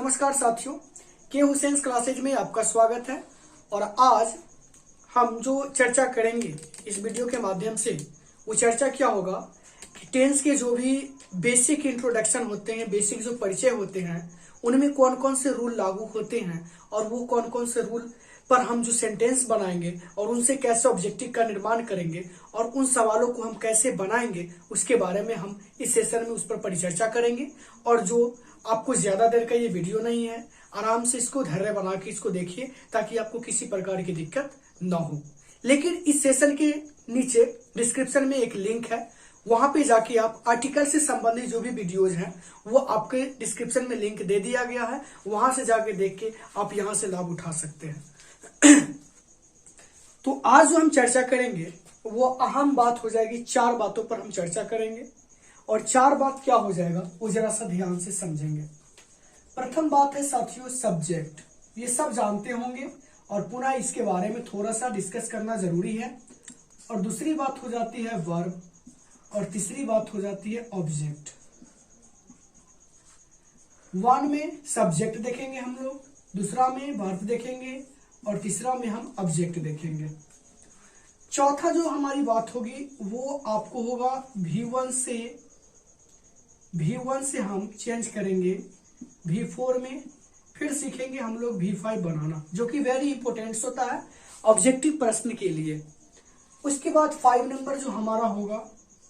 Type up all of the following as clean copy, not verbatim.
नमस्कार साथियों, के हुसैन क्लासेज में आपका स्वागत है। और आज हम जो चर्चा करेंगे इस वीडियो के माध्यम से, वो चर्चा क्या होगा कि टेंस के जो भी बेसिक इंट्रोडक्शन होते हैं, बेसिक जो परिचय होते हैं, उनमें कौन कौन से रूल लागू होते हैं और वो कौन कौन से रूल पर हम जो सेंटेंस बनाएंगे और उनसे कैसे ऑब्जेक्टिव का निर्माण करेंगे और उन सवालों को हम कैसे बनाएंगे, उसके बारे में हम इस सेशन में उस पर परिचर्चा करेंगे। और जो आपको ज्यादा देर का ये वीडियो नहीं है, आराम से इसको धैर्य बना के इसको देखिए ताकि आपको किसी प्रकार की दिक्कत ना हो। लेकिन इस सेशन के नीचे डिस्क्रिप्शन में एक लिंक है, वहां पे जाके आप आर्टिकल से संबंधित जो भी वीडियोज हैं वो आपके डिस्क्रिप्शन में लिंक दे दिया गया है, वहां से जाके देख के आप यहां से लाभ उठा सकते हैं। तो आज जो हम चर्चा करेंगे वो अहम बात हो जाएगी, 4 बातों पर हम चर्चा करेंगे। और 4 बात क्या हो जाएगा वो जरा सा ध्यान से समझेंगे। प्रथम बात है साथियों सब्जेक्ट, ये सब जानते होंगे और पुनः इसके बारे में थोड़ा सा डिस्कस करना जरूरी है। और दूसरी बात हो जाती है वर्ब और तीसरी बात हो जाती है ऑब्जेक्ट। 1 में सब्जेक्ट देखेंगे हम लोग, दूसरा में वर्ब देखेंगे और तीसरा में हम ऑब्जेक्ट देखेंगे। चौथा जो हमारी बात होगी वो आपको होगा V1 से हम चेंज करेंगे V4 में, फिर सीखेंगे हम लोग V5 बनाना, जो कि वेरी इंपॉर्टेंट होता है ऑब्जेक्टिव प्रश्न के लिए। उसके बाद 5 नंबर जो हमारा होगा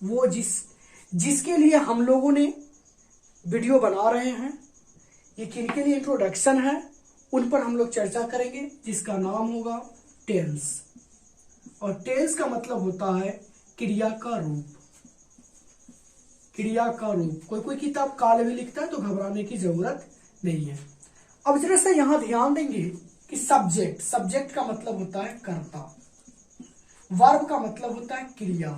वो जिसके लिए हम लोगों ने वीडियो बना रहे हैं, ये किनके लिए इंट्रोडक्शन है, उन पर हम लोग चर्चा करेंगे, जिसका नाम होगा टेंस। और टेंस का मतलब होता है क्रिया का रूप। क्रिया का रूप, कोई किताब काल भी लिखता है तो घबराने की जरूरत नहीं है। अब जरा सा यहां ध्यान देंगे कि सब्जेक्ट का मतलब होता है कर्ता, वर्ब का मतलब होता है क्रिया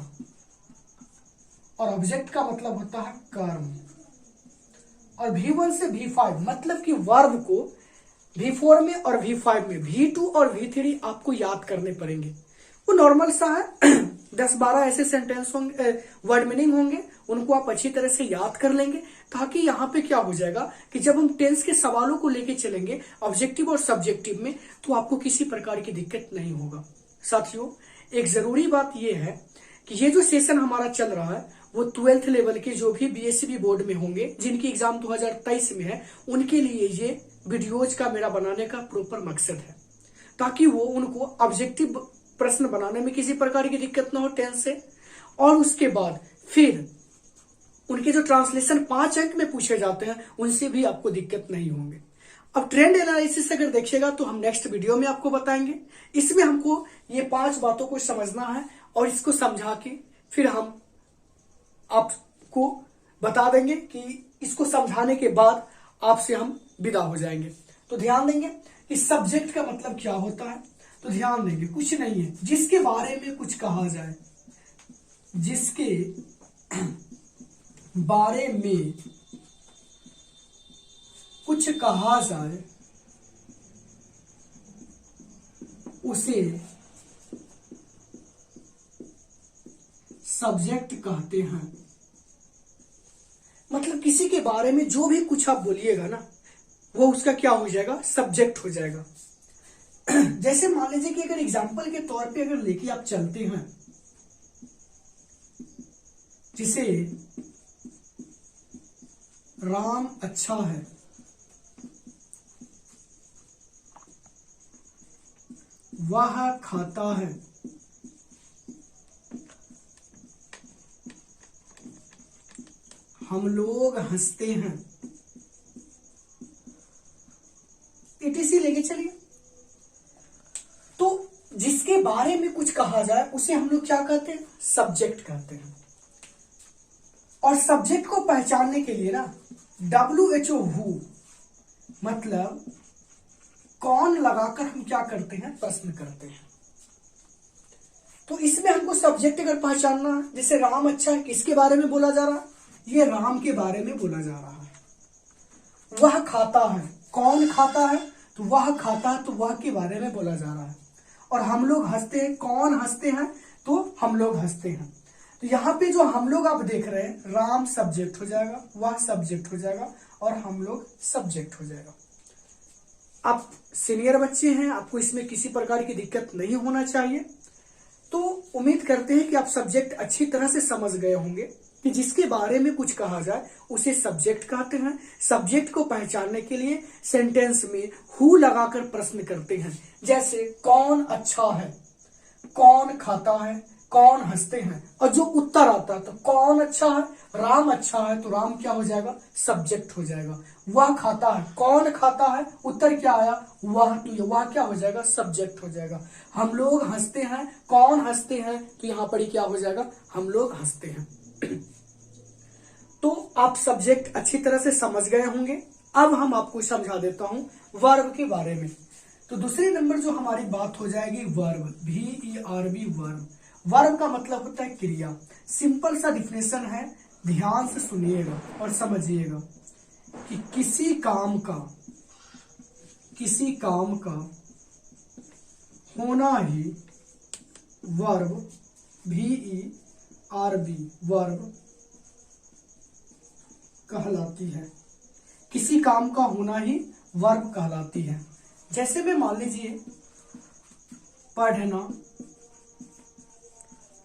और ऑब्जेक्ट का मतलब होता है कर्म। और V1 से V5 मतलब कि वर्ब को V4 में और V5 में, V2 और V3 आपको याद करने पड़ेंगे। वो नॉर्मल सा है 10-12 ऐसे सेंटेंस होंगे, वर्ड मीनिंग होंगे, उनको आप अच्छी तरह से याद कर लेंगे, ताकि यहाँ पे क्या हो जाएगा कि जब हम टेंस के सवालों को लेके चलेंगे ऑब्जेक्टिव और सब्जेक्टिव में, तो आपको किसी प्रकार की दिक्कत नहीं होगा। साथियों, एक जरूरी बात यह है कि ये जो सेशन हमारा चल रहा है वो 12th लेवल के जो भी BSc बोर्ड में होंगे, जिनकी एग्जाम 2023 में है, उनके लिए ये वीडियोज का मेरा बनाने का प्रॉपर मकसद है, ताकि वो उनको ऑब्जेक्टिव प्रश्न बनाने में किसी प्रकार की दिक्कत ना हो टेंस से। और उसके बाद फिर उनके जो ट्रांसलेशन 5 अंक में पूछे जाते हैं, उनसे भी आपको दिक्कत नहीं होंगे। अब ट्रेंड एनालिसिस अगर देखिएगा तो हम नेक्स्ट वीडियो में आपको बताएंगे। इसमें हमको ये 5 बातों को समझना है और इसको समझा के फिर हम आपको बता देंगे कि इसको समझाने के बाद आपसे हम विदा हो जाएंगे। तो ध्यान देंगे कि सब्जेक्ट का मतलब क्या होता है। तो ध्यान देंगे, कुछ नहीं है, जिसके बारे में कुछ कहा जाए, जिसके बारे में कुछ कहा जाए उसे सब्जेक्ट कहते हैं। मतलब किसी के बारे में जो भी कुछ आप बोलिएगा ना, वो उसका क्या हो जाएगा, सब्जेक्ट हो जाएगा। जैसे मान लीजिए कि अगर एग्जाम्पल के तौर पे अगर लेके आप चलते हैं, जिसे राम अच्छा है, वह खाता है, हम लोग हंसते हैं, ETC लेके चलिए। तो जिसके बारे में कुछ कहा जाए उसे हम लोग क्या कहते हैं, सब्जेक्ट कहते हैं। और सब्जेक्ट को पहचानने के लिए ना WHO हु मतलब कौन लगाकर हम क्या करते हैं, प्रश्न करते हैं। तो इसमें हमको सब्जेक्ट अगर पहचानना है, जैसे राम अच्छा है, किसके बारे में बोला जा रहा है, ये राम के बारे में बोला जा रहा है। वह खाता है, कौन खाता है, तो वह खाता है, तो वह के बारे में बोला जा रहा है। और हम लोग हंसते हैं, कौन हंसते हैं, तो हम लोग हंसते हैं। तो यहाँ पे जो हम लोग आप देख रहे हैं, राम सब्जेक्ट हो जाएगा, वह सब्जेक्ट हो जाएगा और हम लोग सब्जेक्ट हो जाएगा। आप सीनियर बच्चे हैं, आपको इसमें किसी प्रकार की दिक्कत नहीं होना चाहिए। तो उम्मीद करते हैं कि आप सब्जेक्ट अच्छी तरह से समझ गए होंगे कि जिसके बारे में कुछ कहा जाए उसे सब्जेक्ट कहते हैं। सब्जेक्ट को पहचानने के लिए सेंटेंस में हु लगाकर प्रश्न करते हैं, जैसे कौन अच्छा है, कौन खाता है, कौन हंसते हैं, और जो उत्तर आता है तो कौन अच्छा है, राम अच्छा है, तो राम क्या हो जाएगा, सब्जेक्ट हो जाएगा। वह खाता है, कौन खाता है, उत्तर क्या आया, वह, तो वह क्या हो जाएगा, सब्जेक्ट हो जाएगा। हम लोग हंसते हैं, कौन हंसते हैं, तो यहां पर क्या हो जाएगा, हम लोग हंसते हैं। तो आप सब्जेक्ट अच्छी तरह से समझ गए होंगे। अब हम आपको समझा देता हूं वर्ब के बारे में। तो दूसरे नंबर जो हमारी बात हो जाएगी वर्ब, VERB वर्ब। वर्ब का मतलब होता है क्रिया। सिंपल सा डिफिनेशन है, ध्यान से सुनिएगा और समझिएगा कि किसी काम का होना ही वर्ब, VERB वर्ब कहलाती है। किसी काम का होना ही वर्ब कहलाती है। जैसे में मान लीजिए पढ़ना,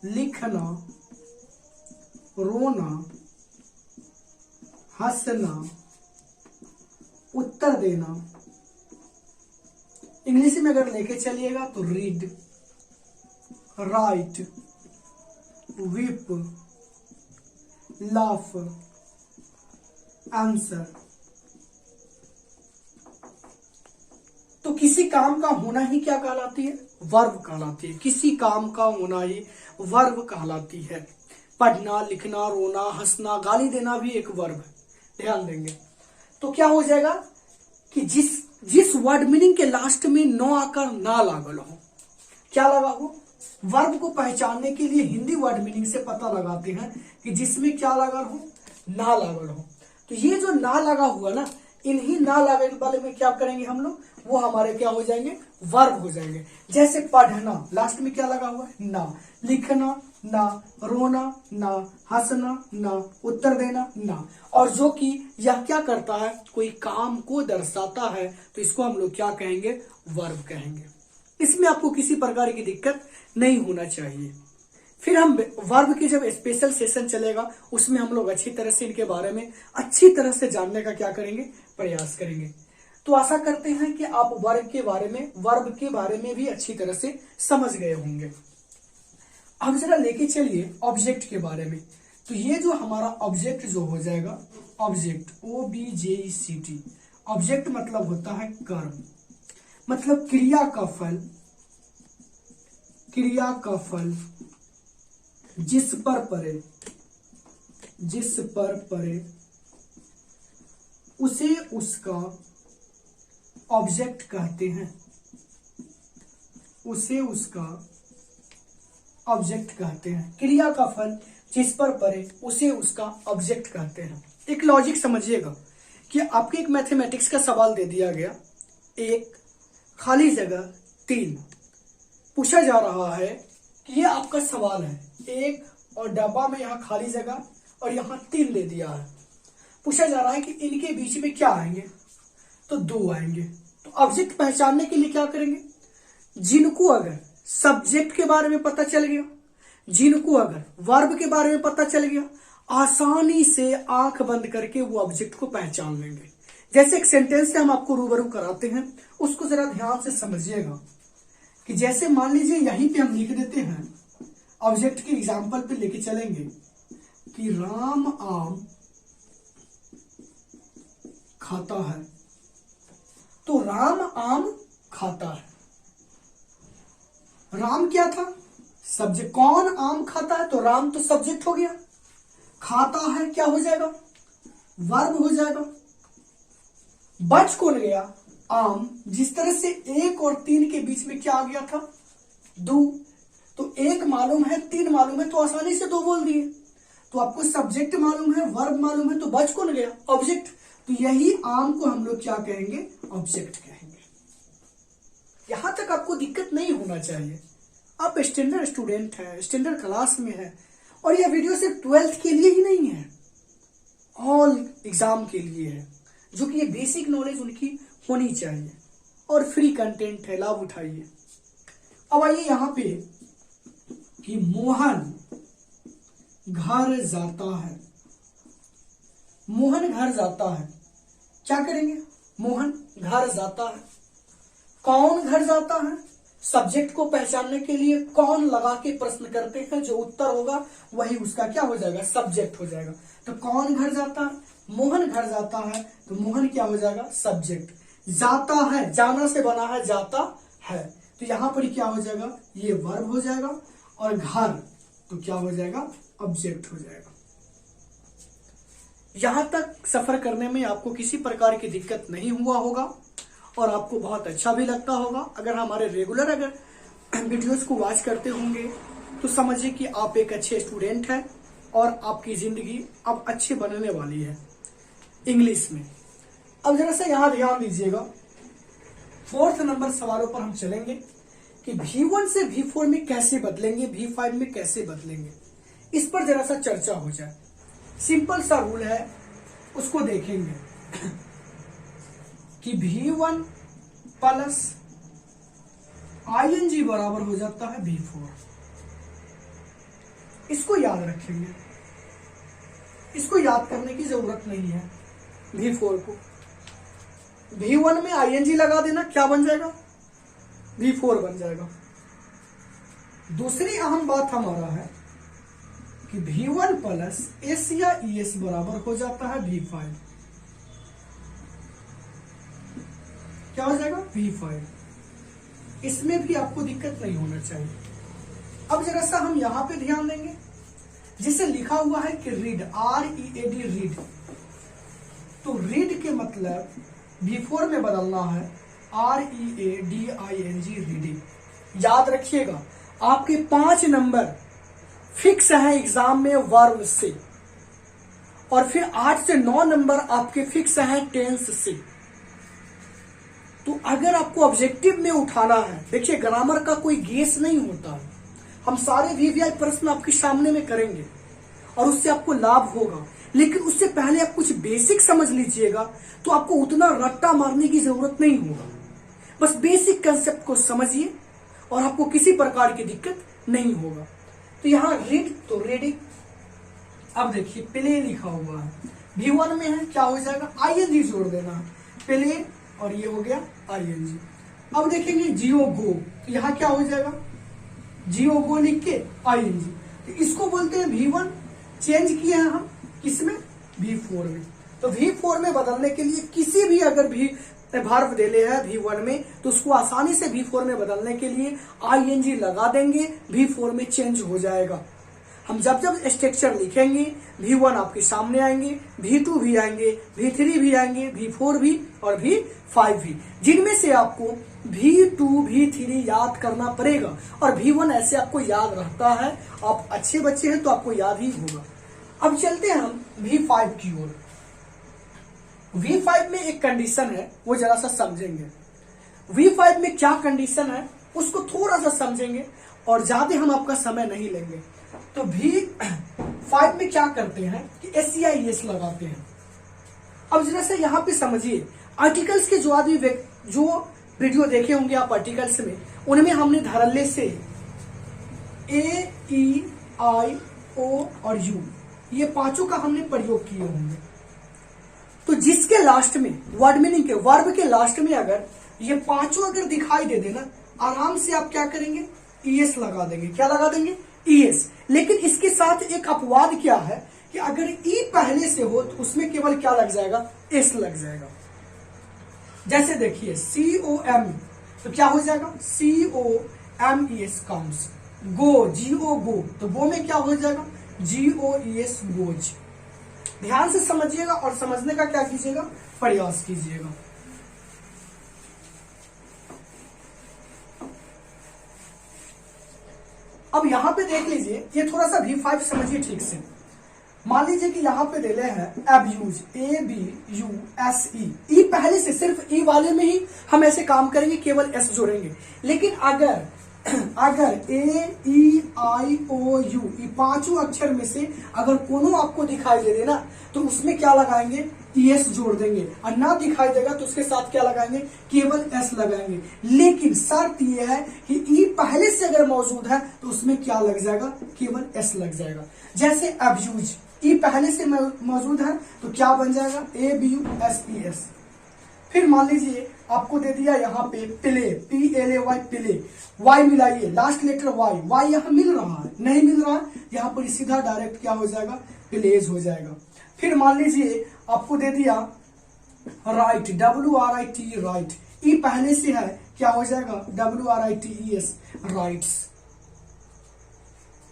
लिखना, रोना, हंसना, उत्तर देना। इंग्लिश में अगर लेके चलिएगा तो read, right, weep, laugh, answer. तो किसी काम का होना ही क्या कहलाती है, वर्ब कहलाती है। किसी काम का होना ही वर्ब कहलाती है। पढ़ना, लिखना, रोना, हंसना, गाली देना भी एक वर्ब है, ध्यान देंगे। तो क्या हो जाएगा कि जिस वर्ड मीनिंग के लास्ट में नो आकर ना लागल हो, क्या लगा हो, वर्ब को पहचानने के लिए हिंदी वर्ड मीनिंग से पता लगाते हैं कि जिसमें क्या लगा हो, ना लागल हो। तो ये जो ना लगा हुआ ना, इन्हीं ना लगे वाले में क्या करेंगे हम लोग, वो हमारे क्या हो जाएंगे, वर्ब हो जाएंगे। जैसे पढ़ना, लास्ट में क्या लगा हुआ है, ना। लिखना, ना। रोना, ना। हंसना, ना। उत्तर देना, ना। और जो कि यह क्या करता है, कोई काम को दर्शाता है, तो इसको हम लोग क्या कहेंगे, वर्ब कहेंगे। इसमें आपको किसी प्रकार की दिक्कत नहीं होना चाहिए। फिर हम वर्ब की जब स्पेशल सेशन चलेगा उसमें हम लोग अच्छी तरह से इनके बारे में अच्छी तरह से जानने का क्या करेंगे, प्रयास करेंगे। तो आशा करते हैं कि आप वर्ब के बारे में भी अच्छी तरह से समझ गए होंगे। अब जरा लेके चलिए ऑब्जेक्ट के बारे में। तो ये जो हमारा ऑब्जेक्ट जो हो जाएगा, ऑब्जेक्ट, OBJECT, ऑब्जेक्ट मतलब होता है कर्म, मतलब क्रिया का फल जिस पर परे उसे उसका ऑब्जेक्ट कहते हैं। उसे उसका ऑब्जेक्ट कहते हैं। क्रिया का फल जिस पर परे उसे उसका ऑब्जेक्ट कहते हैं। एक लॉजिक समझिएगा कि आपके एक मैथमेटिक्स का सवाल दे दिया गया, एक खाली जगह 3, पूछा जा रहा है कि ये आपका सवाल है, एक और डब्बा में यहाँ खाली जगह और यहाँ 3 दे दिया है। पूछा जा रहा है कि इनके बीच में क्या आएंगे, तो 2 आएंगे। तो ऑब्जेक्ट पहचानने के लिए क्या करेंगे, जिनको अगर सब्जेक्ट के बारे में पता चल गया, जिनको अगर वर्ब के बारे में पता चल गया, आसानी से आंख बंद करके वो ऑब्जेक्ट को पहचान लेंगे। जैसे एक सेंटेंस से हम आपको रूबरू कराते हैं, उसको जरा ध्यान से समझिएगा कि जैसे मान लीजिए यहीं पे हम लिख देते हैं, ऑब्जेक्ट के एग्जाम्पल पे लेके चलेंगे कि राम आम खाता है। तो राम आम खाता है, राम क्या था, सब्जेक्ट। कौन आम खाता है, तो राम तो सब्जेक्ट हो गया, खाता है क्या हो जाएगा, वर्ब हो जाएगा। बच कौन गया, आम। जिस तरह से 1 और 3 के बीच में क्या आ गया था, 2। तो 1 मालूम है, 3 मालूम है, तो आसानी से 2 बोल दिए। तो आपको सब्जेक्ट मालूम है, वर्ब मालूम है, तो बच कौन गया, ऑब्जेक्ट। तो यही आम को हम लोग क्या कहेंगे, ऑब्जेक्ट कहेंगे। यहां तक आपको दिक्कत नहीं होना चाहिए। आप स्टैंडर्ड स्टूडेंट हैं, स्टैंडर्ड क्लास में है, और यह वीडियो सिर्फ 12th के लिए ही नहीं है, ऑल एग्जाम के लिए है, जो कि ये बेसिक नॉलेज उनकी होनी चाहिए। और फ्री कंटेंट है, लाभ उठाइए। अब आइए यहां पे कि मोहन घर जाता है। मोहन घर जाता है, क्या करेंगे? मोहन घर जाता है। कौन घर जाता है? सब्जेक्ट को पहचानने के लिए कौन लगा के प्रश्न करते हैं, जो उत्तर होगा वही उसका क्या हो जाएगा? सब्जेक्ट हो जाएगा। तो कौन घर जाता है? मोहन घर जाता है, तो मोहन क्या हो जाएगा? सब्जेक्ट। जाता है, जाना से बना है, जाता है, तो यहां पर क्या हो जाएगा? ये वर्ब हो जाएगा। और घर तो क्या हो जाएगा? ऑब्जेक्ट हो जाएगा। यहां तक सफर करने में आपको किसी प्रकार की दिक्कत नहीं हुआ होगा और आपको बहुत अच्छा भी लगता होगा। अगर हमारे रेगुलर वीडियोस को वॉच करते होंगे तो समझिए कि आप एक अच्छे स्टूडेंट हैं और आपकी जिंदगी अब अच्छी बनने वाली है इंग्लिश में। अब जरा सा यहां ध्यान दीजिएगा, 4th नंबर सवालों पर हम चलेंगे कि V1 से V4 में कैसे बदलेंगे, V5 में कैसे बदलेंगे, इस पर जरा सा चर्चा हो जाए। सिंपल सा रूल है, उसको देखेंगे कि V1 प्लस ING बराबर हो जाता है V4। इसको याद रखेंगे, इसको याद करने की जरूरत नहीं है। V4 को V1 में ING लगा देना, क्या बन जाएगा? V4 बन जाएगा। दूसरी अहम बात हमारा है कि V1 प्लस S या ES बराबर हो जाता है V5। क्या हो जाएगा? V5। इसमें भी आपको दिक्कत नहीं होना चाहिए। अब जरा सा हम यहां पे ध्यान देंगे, जिसे लिखा हुआ है कि रीड, READ, रीड, तो रीड के मतलब V4 में बदलना है READING, रीडिंग। याद रखिएगा, आपके 5 नंबर फिक्स है एग्जाम में वर्ब से, और फिर 8 से 9 नंबर आपके फिक्स हैं टेंस से। तो अगर आपको ऑब्जेक्टिव में उठाना है, देखिए ग्रामर का कोई गेस नहीं होता है, हम सारे VVI प्रश्न आपके सामने में करेंगे और उससे आपको लाभ होगा। लेकिन उससे पहले आप कुछ बेसिक समझ लीजिएगा, तो आपको उतना रट्टा मारने की जरूरत नहीं होगा। बस बेसिक कंसेप्ट को समझिए और आपको किसी प्रकार की दिक्कत नहीं होगा। तो यहां रीड तो रीडिंग। अब देखिए प्ले लिखा हुआ है, V1 में है, क्या हो जाएगा? ING जोड़ देना है, प्ले, और ये हो गया ING। अब देखेंगे जियो गो, तो यहां क्या हो जाएगा? जियो गो लिख के ING। तो इसको बोलते हैं V1, चेंज किए हैं हम किसमें? V4 में। तो V4 में बदलने के लिए किसी भी अगर भी वर्ब देले है V1 में, तो उसको आसानी से V4 में बदलने के लिए ING लगा देंगे, V4 में चेंज हो जाएगा। हम जब जब स्ट्रक्चर लिखेंगे, V1 आपके सामने आएंगे, V2 भी आएंगे, V3 भी आएंगे, V4 भी और V5 भी, जिनमें से आपको V2 V3 याद करना पड़ेगा। और V1 ऐसे आपको याद रहता है, आप अच्छे बच्चे हैं तो आपको याद ही होगा। अब चलते हैं हम V5 की ओर। V5 में एक कंडीशन है, वो जरा सा समझेंगे। V5 में क्या कंडीशन है उसको थोड़ा सा समझेंगे और ज्यादा हम आपका समय नहीं लेंगे। तो V5 में क्या करते हैं कि S या ES लगाते हैं। अब जरा सा यहाँ पे समझिए, आर्टिकल्स के जो आदमी जो वीडियो देखे होंगे आप आर्टिकल्स में, उनमें हमने धड़ल्ले से A, E, I, O और U, ये 5 का हमने प्रयोग किए होंगे। तो जिसके लास्ट में वर्ड मीनिंग के वर्ब के लास्ट में अगर ये 5 अगर दिखाई दे देना, आराम से आप क्या करेंगे? ES लगा देंगे। क्या लगा देंगे? ES। लेकिन इसके साथ एक अपवाद क्या है कि अगर E पहले से हो तो उसमें केवल क्या लग जाएगा? S लग जाएगा। जैसे देखिए COM, तो क्या हो जाएगा? COMES, counts. Go, GO, go, तो गो में क्या हो जाएगा? GOES, goes. ध्यान से समझिएगा और समझने का क्या कीजिएगा? प्रयास कीजिएगा। अब यहां पे देख लीजिए, ये थोड़ा सा V5 समझिए ठीक से। मान लीजिए कि यहां पे दे रहे हैं अब्यूज, ABUSE, E पहले से, सिर्फ E वाले में ही हम ऐसे काम करेंगे, केवल S जोड़ेंगे। लेकिन अगर अगर ए ई आई ओ यू ये पांचों अक्षर में से अगर कोनो आपको दिखाई दे देना तो उसमें क्या लगाएंगे, एस जोड़ देंगे, और ना दिखाई देगा तो उसके साथ क्या लगाएंगे, केवल एस लगाएंगे। लेकिन शर्त यह है कि ई पहले से अगर मौजूद है तो उसमें क्या लग जाएगा, केवल एस लग जाएगा। जैसे अब्यूज, ई पहले से मौजूद है तो क्या बन जाएगा, A B U S P S. फिर मान लीजिए आपको दे दिया यहाँ पे play, P L A Y, play, Y मिलाइए, लास्ट लेटर वाई, वाई यहाँ मिल रहा है, नहीं मिल रहा है, यहाँ पर सीधा डायरेक्ट क्या हो जाएगा, प्लेज हो जाएगा। फिर मान लीजिए आपको दे दिया write, W R I T, write, E पहले से है, क्या हो जाएगा, W R I T E S, writes.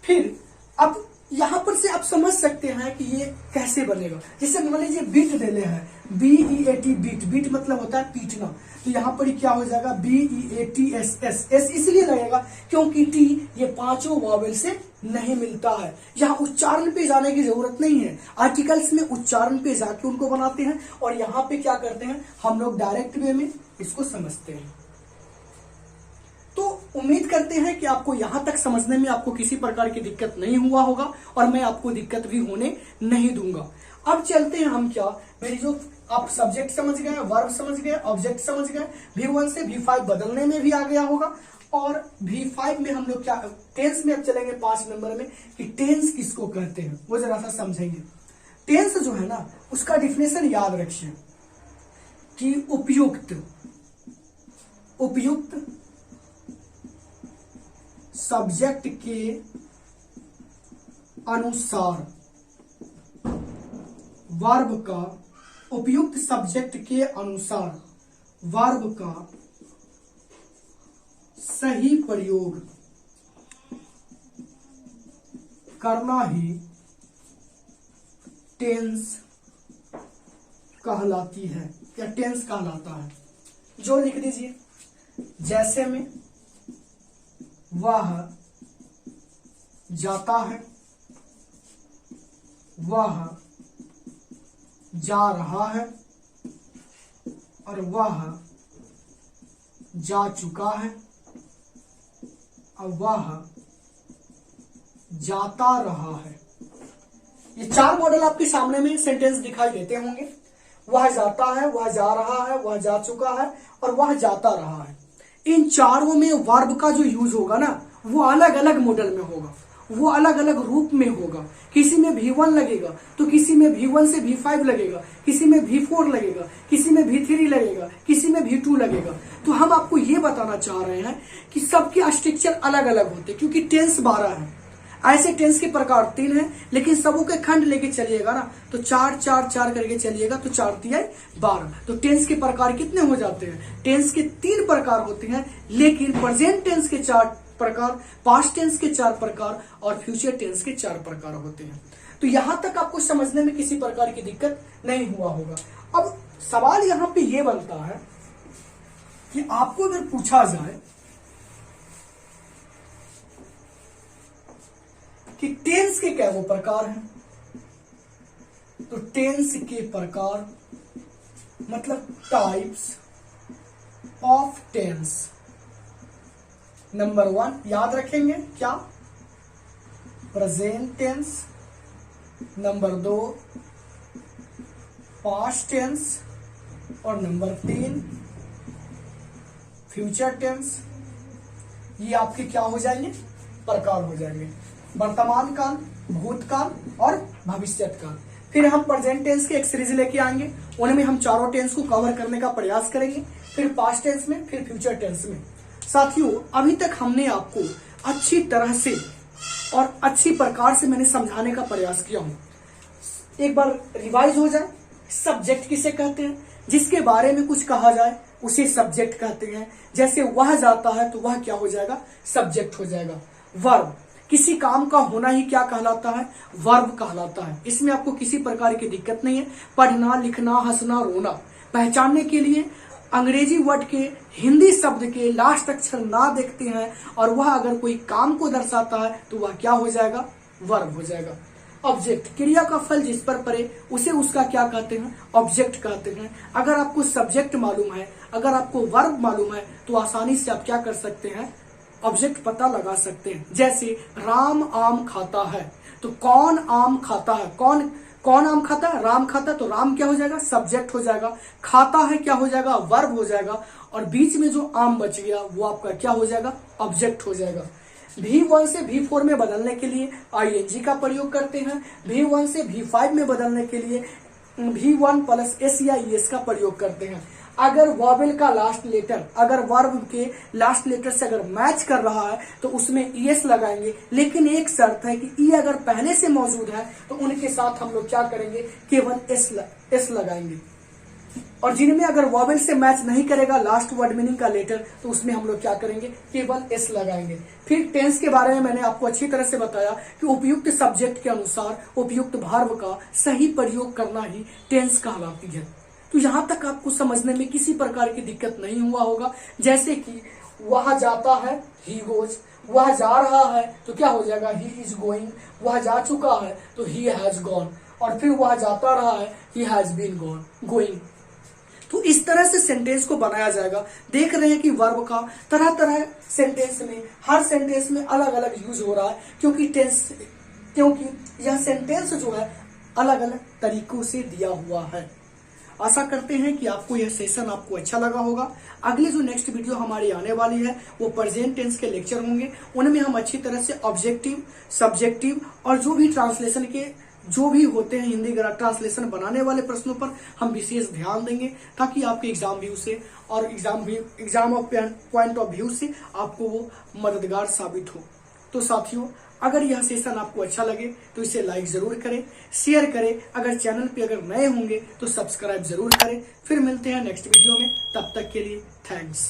फिर अब यहां पर से आप समझ सकते हैं कि ये कैसे बनेगा। जैसे मान लीजिए बीट देने हैं, B E A T, beat, beat मतलब होता है पीटना, तो यहाँ पर क्या हो जाएगा, B E A T S, S, S इसलिए लगेगा क्योंकि टी ये पांचों वॉवेल से नहीं मिलता है। यहाँ उच्चारण पे जाने की जरूरत नहीं है, आर्टिकल्स में उच्चारण पे जाके उनको बनाते हैं, और यहाँ पे क्या करते हैं हम लोग, डायरेक्ट वे में इसको समझते हैं। तो उम्मीद करते हैं कि आपको यहां तक समझने में आपको किसी प्रकार की दिक्कत नहीं हुआ होगा, और मैं आपको दिक्कत भी होने नहीं दूंगा। अब चलते हैं हम क्या, मेरी जो आप सब्जेक्ट समझ गए, वर्ब समझ गए, ऑब्जेक्ट समझ गए, V1 से V5 बदलने में भी आ गया होगा, और V5 में हम लोग क्या, टेंस में अब चलेंगे 5 नंबर में कि टेंस किसको कहते हैं वो जरा सा समझेंगे। टेंस जो है ना उसका डिफिनेशन याद रखिए कि उपयुक्त, उपयुक्त सब्जेक्ट के अनुसार वर्ब का, उपयुक्त सब्जेक्ट के अनुसार वर्ब का सही प्रयोग करना ही टेंस कहलाती है, या टेंस कहलाता है। जो लिख दीजिए, जैसे में वह जाता है, वह जा रहा है, और वह जा चुका है, और वह जाता रहा है। ये 4 मॉडल आपके सामने में सेंटेंस दिखाई देते होंगे। वह जाता है, वह जा रहा है, वह जा चुका है, और वह जाता रहा है। इन चारों में वर्ब का जो यूज होगा ना वो अलग अलग मॉडल में होगा, वो अलग अलग रूप में होगा। किसी में V1 लगेगा तो किसी में V1 से V5 लगेगा, किसी में V4 लगेगा, किसी में V3 लगेगा, किसी में V2 लगेगा। तो हम आपको ये बताना चाह रहे हैं कि सबके स्ट्रक्चर अलग अलग होते हैं, क्योंकि टेंस 12 है। ऐसे टेंस के प्रकार 3 हैं, लेकिन सबों के खंड लेके चलिएगा ना तो 4 4 4 करके चलिएगा तो 4 तिहाई 12। तो टेंस के प्रकार कितने हो जाते हैं, टेंस के 3 प्रकार होते हैं, लेकिन प्रेजेंट टेंस के 4 प्रकार, पास्ट टेंस के 4 प्रकार, और फ्यूचर टेंस के 4 प्रकार होते हैं। तो यहां तक आपको समझने में किसी प्रकार की दिक्कत नहीं हुआ होगा। अब सवाल यहां पे ये बनता है कि आपको अगर पूछा जाए कि टेंस के क्या वो प्रकार हैं, तो टेंस के प्रकार मतलब टाइप्स ऑफ टेंस। नंबर 1 याद रखेंगे क्या, present tense. Number 2 past tense, और नंबर 3 फ्यूचर टेंस। ये आपके क्या हो जाएंगे, प्रकार हो जाएंगे, वर्तमान काल, भूतकाल और भविष्यत काल। फिर हम प्रेजेंट टेंस के एक सीरीज लेके आएंगे, उनमें हम चारों टेंस को कवर करने का प्रयास करेंगे, फिर पास्ट टेंस में, फिर फ्यूचर टेंस में। साथियों, अभी तक हमने आपको अच्छी तरह से और अच्छी प्रकार से मैंने समझाने का प्रयास किया हूं। एक बार रिवाइज हो जाए, सब्जेक्ट किसे कहते हैं, जिसके बारे में कुछ कहा जाए उसे सब्जेक्ट कहते हैं। जैसे वह जाता है तो वह क्या हो जाएगा, सब्जेक्ट हो जाएगा। वर्ब, किसी काम का होना ही क्या कहलाता है, वर्ब कहलाता है। इसमें आपको किसी प्रकार की दिक्कत नहीं है। पढ़ना, लिखना, हंसना, रोना पहचानने के लिए अंग्रेजी वर्ड के, हिंदी शब्द के लास्ट अक्षर ना देखते हैं, और वह अगर कोई काम को दर्शाता है तो वह क्या हो जाएगा, वर्ब हो जाएगा। ऑब्जेक्ट, क्रिया का फल जिस पर पड़े उसे उसका क्या कहते हैं, ऑब्जेक्ट कहते हैं। अगर आपको सब्जेक्ट मालूम है, अगर आपको वर्ब मालूम है, तो आसानी से आप क्या कर सकते हैं, ऑब्जेक्ट पता लगा सकते हैं। जैसे राम आम खाता है, तो कौन आम खाता है, कौन कौन आम खाता है, राम खाता है, तो राम क्या हो जाएगा, सब्जेक्ट हो जाएगा, खाता है क्या हो जाएगा, वर्ब हो जाएगा, और बीच में जो आम बच गया वो आपका क्या हो जाएगा, ऑब्जेक्ट हो जाएगा। V1 से V4 में बदलने के लिए ing का प्रयोग करते हैं, V1 से V5 में बदलने के लिए V1 प्लस S या ES का प्रयोग करते हैं। अगर वॉवेल का लास्ट लेटर अगर वर्ब के लास्ट लेटर से अगर मैच कर रहा है तो उसमें ES लगाएंगे, लेकिन एक शर्त है कि E अगर पहले से मौजूद है तो उनके साथ हम लोग क्या करेंगे, केवल S लगाएंगे। और जिनमें अगर वॉवेल से मैच नहीं करेगा लास्ट वर्ड मीनिंग का लेटर तो उसमें हम लोग क्या करेंगे, केवल S लगाएंगे। फिर टेंस के बारे में मैंने आपको अच्छी तरह से बताया कि उपयुक्त सब्जेक्ट के अनुसार उपयुक्त वर्ब का सही प्रयोग करना ही टेंस कहलाती है। तो यहां तक आपको समझने में किसी प्रकार की दिक्कत नहीं हुआ होगा। जैसे कि वह जाता है, ही गोज, वह जा रहा है तो क्या हो जाएगा, ही इज गोइंग, वह जा चुका है तो ही हैज गॉन, और फिर वह जाता रहा है, ही हैज बीन गोइंग। तो इस तरह से सेंटेंस को बनाया जाएगा। देख रहे हैं कि वर्ब का तरह तरह सेंटेंस में, हर सेंटेंस में अलग अलग यूज हो रहा है, क्योंकि यह सेंटेंस जो है अलग अलग तरीकों से दिया हुआ है। आशा करते हैं कि आपको यह सेशन आपको अच्छा लगा होगा। अगली जो नेक्स्ट वीडियो हमारी आने वाली है वो प्रेजेंट टेंस के लेक्चर होंगे। उनमें हम अच्छी तरह से ऑब्जेक्टिव, सब्जेक्टिव और जो भी ट्रांसलेशन के जो भी होते हैं हिंदी ट्रांसलेशन बनाने वाले प्रश्नों पर हम विशेष ध्यान देंगे, ताकि आपके एग्जाम व्यू से और exam of point of view से आपको वो मददगार साबित हो। तो साथियों, अगर यह सेशन आपको अच्छा लगे तो इसे लाइक जरूर करें, शेयर करें। अगर चैनल पे अगर नए होंगे तो सब्सक्राइब जरूर करें। फिर मिलते हैं नेक्स्ट वीडियो में, तब तक के लिए थैंक्स।